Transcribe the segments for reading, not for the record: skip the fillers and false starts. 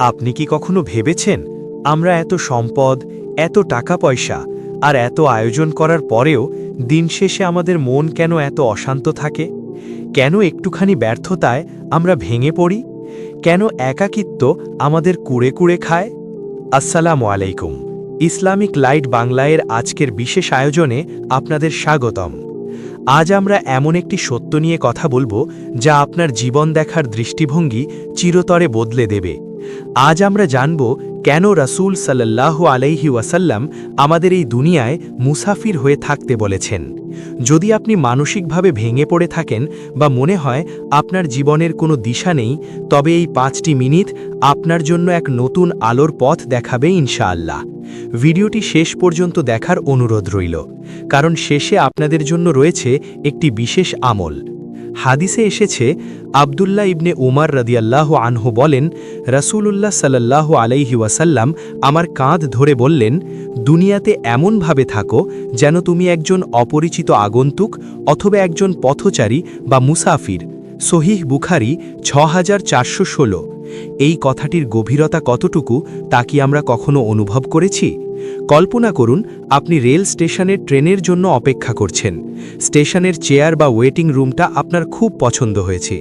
আপনি কি কখনো ভেবেছেন আমরা এত সম্পদ, এত টাকা পয়সা আর এত আয়োজন করার পরেও দিন শেষে আমাদের মন কেন এত অশান্ত থাকে? কেন একটুখানি ব্যর্থতায় আমরা ভেঙে পড়ি? কেন একাকিত্ব আমাদের কুড়ে কুড়ে খায়? আসসালামু আলাইকুম। ইসলামিক লাইট বাংলায়ের আজকের বিশেষ আয়োজনে আপনাদের স্বাগতম। আজ আমরা এমন একটি সত্য নিয়ে কথা বলবো যা আপনার জীবন দেখার দৃষ্টিভঙ্গি চিরতরে বদলে দেবে। আজ আমরা জানব কেন রাসূল সাল্লাল্লাহু আলাইহি ওয়াসাল্লাম আমাদের এই দুনিয়ায় মুসাফির হয়ে থাকতে বলেছেন। যদি আপনি মানসিকভাবে ভেঙে পড়ে থাকেন বা মনে হয় আপনার জীবনের কোনো দিশা নেই, তবে এই 5টি মিনিট আপনার জন্য এক নতুন আলোর পথ দেখাবে ইনশাআল্লাহ। ভিডিওটি শেষ পর্যন্ত দেখার অনুরোধ রইল, কারণ শেষে আপনাদের জন্য রয়েছে একটি বিশেষ আমল। হাদিসে এসেছে, আব্দুল্লাহ ইবনে উমর রাদিয়াল্লাহু আনহু বলেন, রাসূলুল্লাহ সাল্লাল্লাহু আলাইহি ওয়াসাল্লাম আমার কাঁধ ধরে বললেন, দুনিয়াতে এমনভাবে থাকো যেন তুমি একজন অপরিচিত আগন্তুক অথবা একজন পথচারী বা মুসাফির। সহিহ বুখারী 6416। এই কথাটির গভীরতা কতটুকু তা কি আমরা কখনো অনুভব করেছি? কল্পনা করুন, আপনি রেল স্টেশনে ট্রেনের জন্য অপেক্ষা করছেন। স্টেশনের চেয়ার বা ওয়েটিং রুমটা আপনার খুব পছন্দ হয়েছে।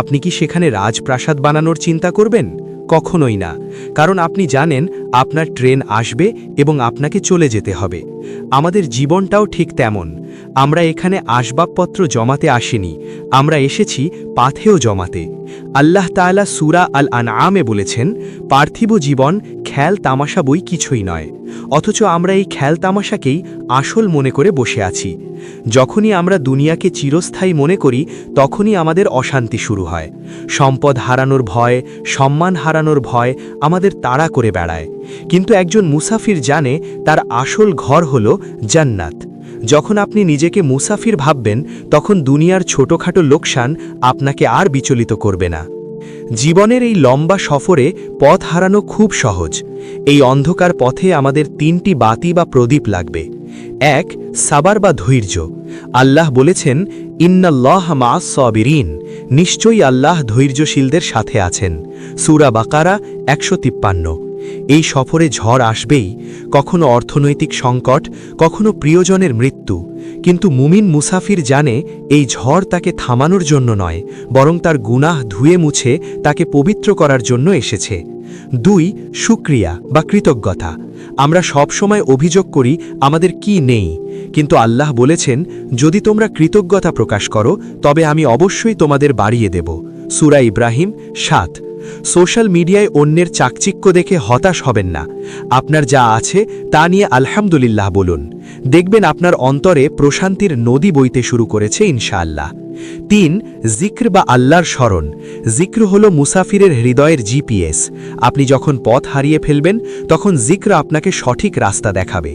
আপনি কি সেখানে রাজপ্রাসাদ বানানোর চিন্তা করবেন? কখনোই না, কারণ আপনি জানেন আপনার ট্রেন আসবে এবং আপনাকে চলে যেতে হবে। আমাদের জীবনটাও ঠিক তেমন। আমরা এখানে আসবাবপত্র জমাতে আসিনি, আমরা এসেছি পাথেও জমাতে। আল্লাহ তাআলা সূরা আল আনআমে বলেছেন, পার্থিব জীবন খেল তামাশা বই কিছুই নয়। অথচ আমরা এই খেল তামাশাকেই আসল মনে করে বসে আছি। যখনই আমরা দুনিয়াকে চিরস্থায়ী মনে করি, তখনই আমাদের অশান্তি শুরু হয়। সম্পদ হারানোর ভয়, সম্মান হারানোর ভয় আমাদের তাড়া করে বেড়ায়। কিন্তু একজন মুসাফির জানে তার আসল ঘর হল জান্নাত। যখন আপনি নিজেকে মুসাফির ভাববেন, তখন দুনিয়ার ছোটখাটো লোকসান আপনাকে আর বিচলিত করবে না। জীবনের এই লম্বা সফরে পথ হারানো খুব সহজ। এই অন্ধকার পথে আমাদের 3টি বাতি বা প্রদীপ লাগবে। 1. সাবার বা ধৈর্য। আল্লাহ বলেছেন, ইন্নাল্লাহা মা'আস সাবিরিন, নিশ্চয়ই আল্লাহ ধৈর্যশীলদের সাথে আছেন। সূরা বাকারা 153। এই সফরে ঝড় আসবেই, কখনো অর্থনৈতিক সংকট, কখনো প্রিয়জনের মৃত্যু। কিন্তু মুমিন মুসাফির জানে এই ঝড় তাকে থামানোর জন্য নয়, বরং তার গুনাহ ধুয়ে মুছে তাকে পবিত্র করার জন্য এসেছে। 2. শুকরিয়া বা কৃতজ্ঞতা। আমরা সব সময় অভিযোগ করি আমাদের কি নেই, কিন্তু আল্লাহ বলেছেন, যদি তোমরা কৃতজ্ঞতা প্রকাশ করো তবে আমি অবশ্যই তোমাদের বাড়িয়ে দেব। সূরা ইব্রাহিম 7। সোশ্যাল মিডিয়ায় অন্যের চাকচিক্য দেখে হতাশ হবেন না। আপনার যা আছে তা নিয়ে আলহামদুলিল্লাহ বলুন। দেখবেন আপনার অন্তরে প্রশান্তির নদী বইতে শুরু করেছে ইনশাআল্লাহ। 3. জিক্র বা আল্লাহর স্মরণ। জিক্র হল মুসাফিরের হৃদয়ের জিপিএস। আপনি যখন পথ হারিয়ে ফেলবেন, তখন জিক্র আপনাকে সঠিক রাস্তা দেখাবে।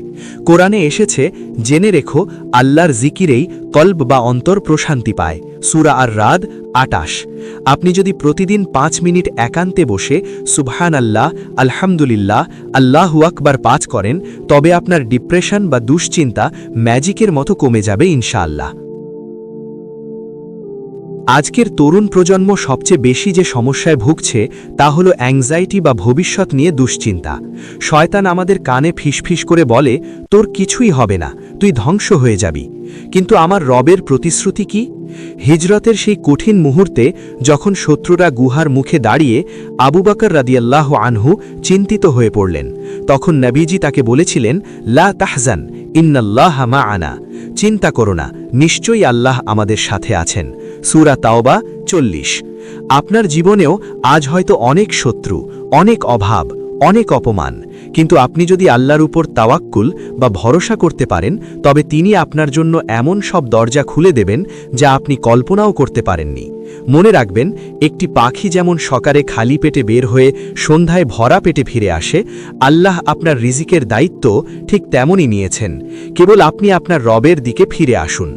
কোরআনে এসেছে, জেনে রেখো আল্লাহর জিকিরেই কলব বা অন্তর প্রশান্তি পায়। সূরা আর রাদ 28। আপনি যদি প্রতিদিন 5 মিনিট একান্তে বসে সুবহানাল্লাহ, আলহামদুলিল্লাহ, আল্লাহু আকবার 5 করেন, তবে আপনার ডিপ্রেশন বা দুশ্চিন্তা ম্যাজিকের মতো কমে যাবে ইনশাআল্লাহ। আজকের তরুণ প্রজন্ম সবচেয়ে বেশি যে সমস্যায় ভুগছে তা হলো অ্যাংজাইটি বা ভবিষ্যৎ নিয়ে দুশ্চিন্তা। শয়তান আমাদের কানে ফিসফিস করে বলে, তোর কিছুই হবে না, তুই ধ্বংস হয়ে যাবি। কিন্তু আমার রবের প্রতিশ্রুতি কি? হিজরতের সেই কঠিন মুহূর্তে যখন শত্রুরা গুহার মুখে দাঁড়িয়ে, আবু বকর রাদিয়াল্লাহু আনহু চিন্তিত হয়ে পড়লেন, তখন নবীজি তাকে বলেছিলেন, লা তাহজান, ইন্নাল্লাহা মা'আনা, চিন্তা করো না, নিশ্চয়ই আল্লাহ আমাদের সাথে আছেন। সূরা তাওবা 40। আপনার জীবনেও আজ হয়তো অনেক শত্রু, অনেক অভাব, অনেক অপমান, কিন্তু আপনি যদি আল্লাহর উপর তাওয়াক্কুল বা ভরসা করতে পারেন, তবে তিনি আপনার জন্য এমন সব দরজা খুলে দেবেন যা আপনি কল্পনাও করতে পারেননি। মনে রাখবেন, একটি পাখি যেমন সকালে খালি পেটে বের হয়ে সন্ধ্যায় ভরা পেটে ফিরে আসে, আল্লাহ আপনার রিজিকের দায়িত্ব ঠিক তেমনই নিয়েছেন। কেবল আপনি আপনার রবের দিকে ফিরে আসুন।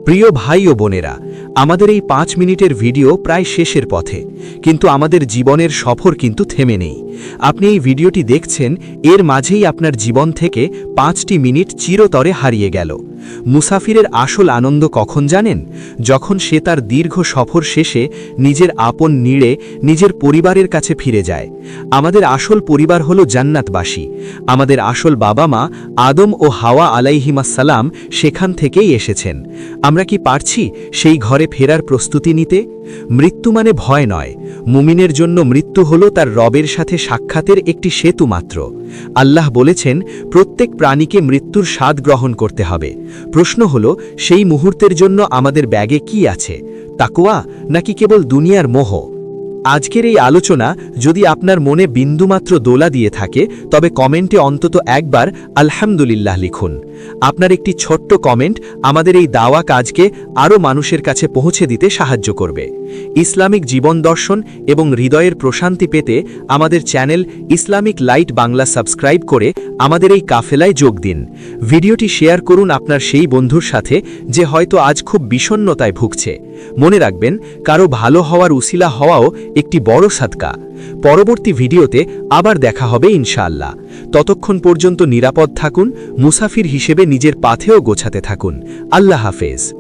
প্রিয় ভাই ও বোনেরা, আমাদের এই 5 মিনিটের ভিডিও প্রায় শেষের পথে, কিন্তু আমাদের জীবনের সফর কিন্তু থেমে নেই। আপনি এই ভিডিওটি দেখছেন, এর মাঝেই আপনার জীবন থেকে 5টি মিনিট চিরতরে হারিয়ে গেল। মুসাফিরের আসল আনন্দ কখন জানেন? যখন সে তার দীর্ঘ সফর শেষে নিজের আপন নিড়ে নিজের পরিবারের কাছে ফিরে যায়। আমাদের আসল পরিবার হলো জান্নাতবাসী। আমাদের আসল বাবা মা আদম ও হাওয়া আলাইহিমাসসালাম সেখান থেকেই এসেছেন। আমরা কি পারছি সেই ঘরে ফেরার প্রস্তুতি নিতে? মৃত্যু মানে ভয় নয়। মুমিনের জন্য মৃত্যু হলো তার রবের সাথে সাক্ষাতের একটি সেতু মাত্র। আল্লাহ বলেছেন, প্রত্যেক প্রাণীকে মৃত্যুর স্বাদ গ্রহণ করতে হবে। প্রশ্ন হলো, সেই মুহূর্তের জন্য আমাদের ব্যাগে কি আছে? তাকওয়া নাকি কেবল দুনিয়ার মোহ? আজকের এই আলোচনা যদি আপনার মনে বিন্দুমাত্র দোলা দিয়ে থাকে, তবে কমেন্টে অন্তত একবার আলহামদুলিল্লাহ লিখুন। আপনার একটি ছোট্ট কমেন্ট আমাদের এই দাওয়া কাজকে আরও মানুষের কাছে পৌঁছে দিতে সাহায্য করবে। ইসলামিক জীবন দর্শন এবং হৃদয়ের প্রশান্তি পেতে আমাদের channel Islamic light Bangla subscribe করে আমাদের এই কাফেলায় যোগ দিন। ভিডিওটি শেয়ার করুন আপনার সেই বন্ধুর সাথে যে হয়তো আজ খুব বিষণ্ণতায় ভুগছে। মনে রাখবেন, কারো ভালো হওয়ার উসিলা হওয়াও একটি বড় সাদকা। পরবর্তী ভিডিওতে আবার দেখা হবে ইনশাআল্লাহ। ততক্ষণ পর্যন্ত নিরাপদ থাকুন, মুসাফির হিসেবে নিজের পাথেও গোছাতে থাকুন। আল্লাহ হাফেজ।